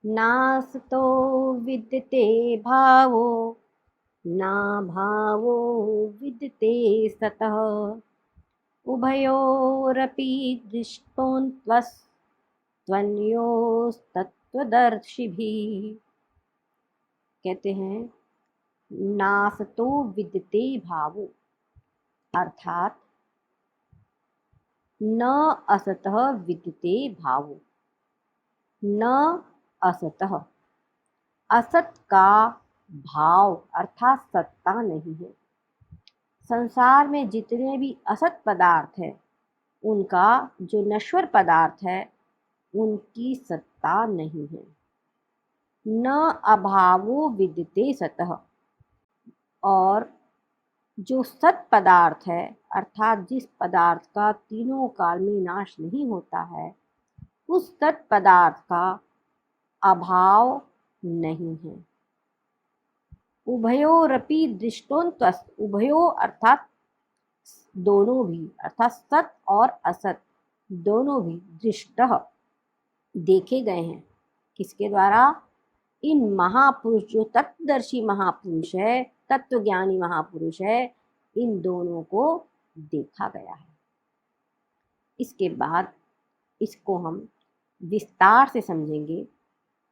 नासतो विद्यते भावो ना भावो विद्यते सतः उभयोरपि दृष्टोऽन्त्वस्तन्योस्तत्त्वदर्शिभिः। कहते हैं नासतो विद्यते भावो, अर्थात न असतः विद्यते भावो, न असतः, असत का भाव अर्थात सत्ता नहीं है। संसार में जितने भी असत पदार्थ है उनका जो नश्वर पदार्थ है उनकी सत्ता नहीं है। न अभावो विद्यते सतः, और जो सत पदार्थ है अर्थात जिस पदार्थ का तीनों काल में नाश नहीं होता है उस सत पदार्थ का अभाव नहीं है। उभयोरपि दृष्टोऽन्तस्, उभयो अर्थात दोनों भी, अर्थात सत और असत दोनों भी दृष्टः देखे गए हैं। किसके द्वारा? इन महापुरुष, जो तत्वदर्शी महापुरुष है, तत्वज्ञानी महापुरुष है, इन दोनों को देखा गया है। इसके बाद इसको हम विस्तार से समझेंगे।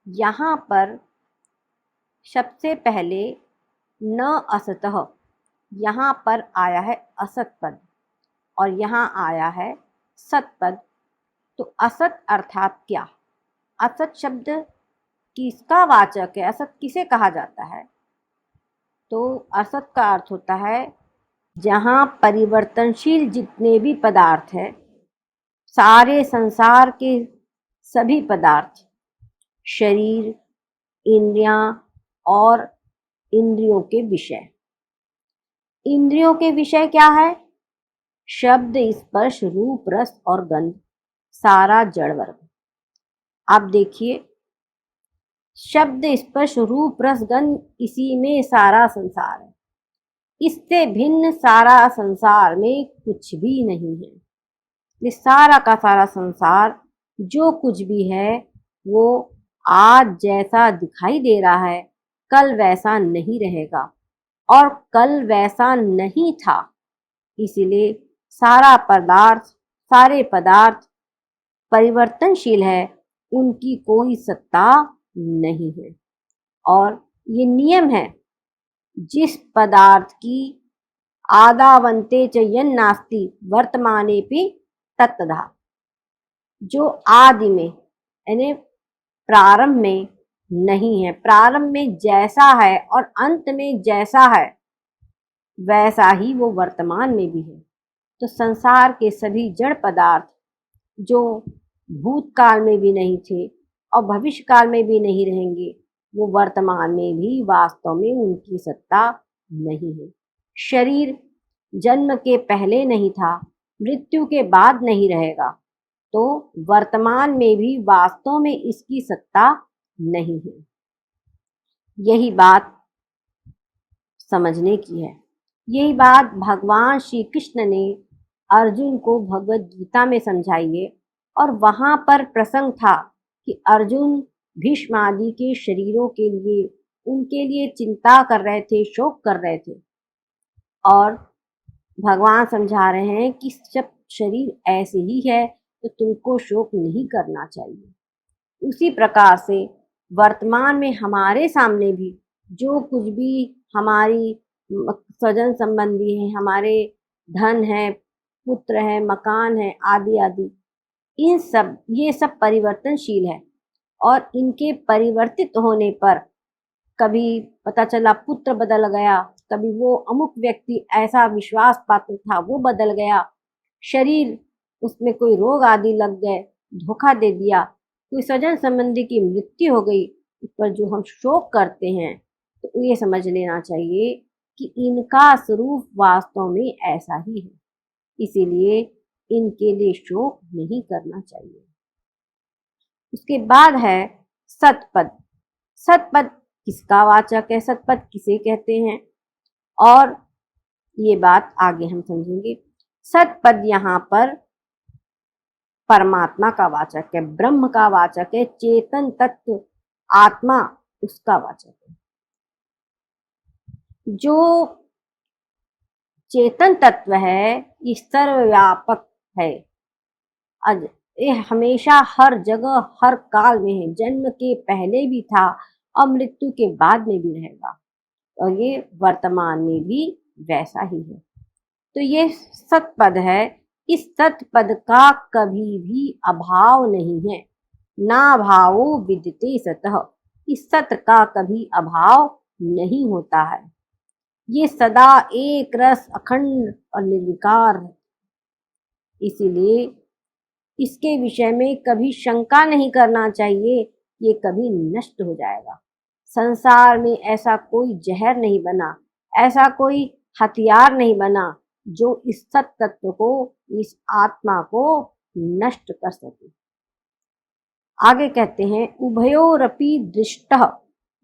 यहाँ पर सबसे पहले न असतः, यहाँ पर आया है असत पद और यहाँ आया है सत पद। तो असत अर्थात क्या? असत शब्द किसका वाचक है? असत किसे कहा जाता है? तो असत का अर्थ होता है जहाँ परिवर्तनशील जितने भी पदार्थ है, सारे संसार के सभी पदार्थ, शरीर, इंद्रियां और इंद्रियों के विषय। इंद्रियों के विषय क्या है? शब्द, स्पर्श, रूप, रस और गंध, सारा जड़ वर्ग। आप देखिए, शब्द, स्पर्श, रूप, रस, गंध, इसी में सारा संसार है। इससे भिन्न सारा संसार में कुछ भी नहीं है। ये सारा का सारा संसार जो कुछ भी है वो आज जैसा दिखाई दे रहा है कल वैसा नहीं रहेगा और कल वैसा नहीं था। इसलिए सारा पदार्थ, सारे पदार्थ परिवर्तनशील है, उनकी कोई सत्ता नहीं है। और ये नियम है, जिस पदार्थ की आदावन्ते च यन्नास्ति वर्तमानेपि तत्तथा, जो आदि में यानी प्रारंभ में नहीं है, प्रारंभ में जैसा है और अंत में जैसा है वैसा ही वो वर्तमान में भी है। तो संसार के सभी जड़ पदार्थ जो भूतकाल में भी नहीं थे और भविष्य काल में भी नहीं रहेंगे, वो वर्तमान में भी वास्तव में उनकी सत्ता नहीं है। शरीर जन्म के पहले नहीं था, मृत्यु के बाद नहीं रहेगा, तो वर्तमान में भी वास्तव में इसकी सत्ता नहीं है। यही बात समझने की है। यही बात भगवान श्री कृष्ण ने अर्जुन को भगवद गीता में समझाई है। और वहां पर प्रसंग था कि अर्जुन भीष्म आदि के शरीरों के लिए, उनके लिए चिंता कर रहे थे, शोक कर रहे थे। और भगवान समझा रहे हैं कि जब शरीर ऐसे ही है तो तुमको शोक नहीं करना चाहिए। उसी प्रकार से वर्तमान में हमारे सामने भी जो कुछ भी हमारी स्वजन संबंधी है, हमारे धन है, पुत्र है, मकान है, आदि आदि, इन सब, ये सब परिवर्तनशील है। और इनके परिवर्तित होने पर कभी पता चला पुत्र बदल गया, कभी वो अमुक व्यक्ति ऐसा विश्वास पात्र था वो बदल गया, शरीर उसमें कोई रोग आदि लग गए, धोखा दे दिया, कोई स्वजन संबंधी की मृत्यु हो गई, इस पर जो हम शोक करते हैं, तो ये समझ लेना चाहिए कि इनका स्वरूप वास्तव में ऐसा ही है। इसीलिए इनके लिए शोक नहीं करना चाहिए। उसके बाद है सतपद। सतपद किसका वाचक है? सतपद किसे कहते हैं? और ये बात आगे हम समझेंगे। सतपद यहाँ पर परमात्मा का वाचक है, ब्रह्म का वाचक है, चेतन तत्व आत्मा उसका वाचक है। जो चेतन तत्व है ये सर्वव्यापक है। ये हमेशा हर जगह हर काल में है, जन्म के पहले भी था और मृत्यु के बाद में भी रहेगा, और ये वर्तमान में भी वैसा ही है। तो ये सतपद है। इस सतपद का कभी भी अभाव नहीं है। ना भावो विद्यते सतः, इस सत का कभी अभाव नहीं होता है। ये सदा एक रस अखंड और निर्विकार है, इसीलिए इसके विषय में कभी शंका नहीं करना चाहिए, ये कभी नष्ट हो जाएगा। संसार में ऐसा कोई जहर नहीं बना, ऐसा कोई हथियार नहीं बना जो इस सत तत्व को, इस आत्मा को नष्ट कर सके। आगे कहते हैं उभयोरपि दृष्टः,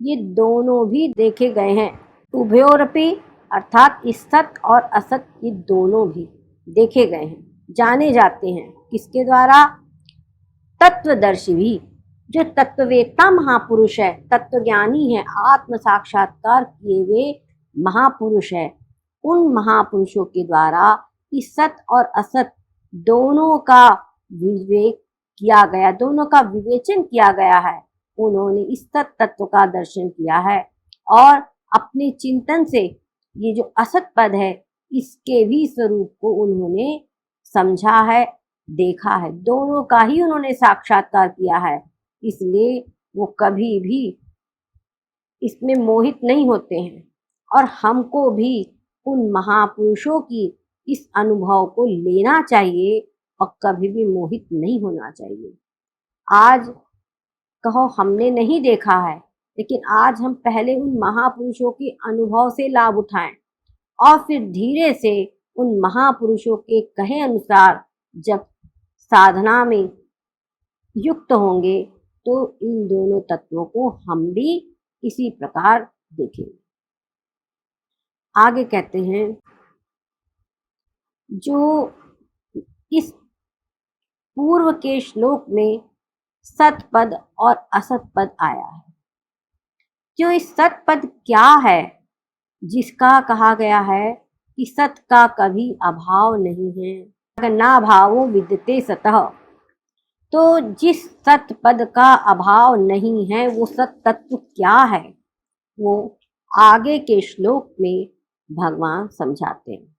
ये दोनों भी देखे गए हैं। उभयोरपि अर्थात इस सत और असत ये दोनों भी देखे गए हैं, जाने जाते हैं। किसके द्वारा? तत्वदर्शी भी, जो तत्ववेत्ता महापुरुष है, तत्वज्ञानी है, आत्म साक्षात्कार किए हुए महापुरुष है, उन महापुरुषों के द्वारा इस सत और असत दोनों का विवेक किया गया, दोनों का विवेचन किया गया है। उन्होंने इस सत तत्व का दर्शन किया है और अपने चिंतन से ये जो असत पद है इसके भी स्वरूप को उन्होंने समझा है, देखा है, दोनों का ही उन्होंने साक्षात्कार किया है। इसलिए वो कभी भी इसमें मोहित नहीं होते हैं, और हमको भी उन महापुरुषों की इस अनुभव को लेना चाहिए और कभी भी मोहित नहीं होना चाहिए। आज कहो हमने नहीं देखा है, लेकिन आज हम पहले उन महापुरुषों के अनुभव से लाभ उठाएं और फिर धीरे से उन महापुरुषों के कहे अनुसार जब साधना में युक्त होंगे तो इन दोनों तत्वों को हम भी इसी प्रकार देखेंगे। आगे कहते हैं जो इस पूर्व के श्लोक में सतपद और असतपद आया है, जो इस सतपद क्या है जिसका कहा गया है कि सत का कभी अभाव नहीं है, ना भावो विद्यते सतः, तो जिस सत पद का अभाव नहीं है वो सत तत्व क्या है, वो आगे के श्लोक में भगवान समझाते हैं।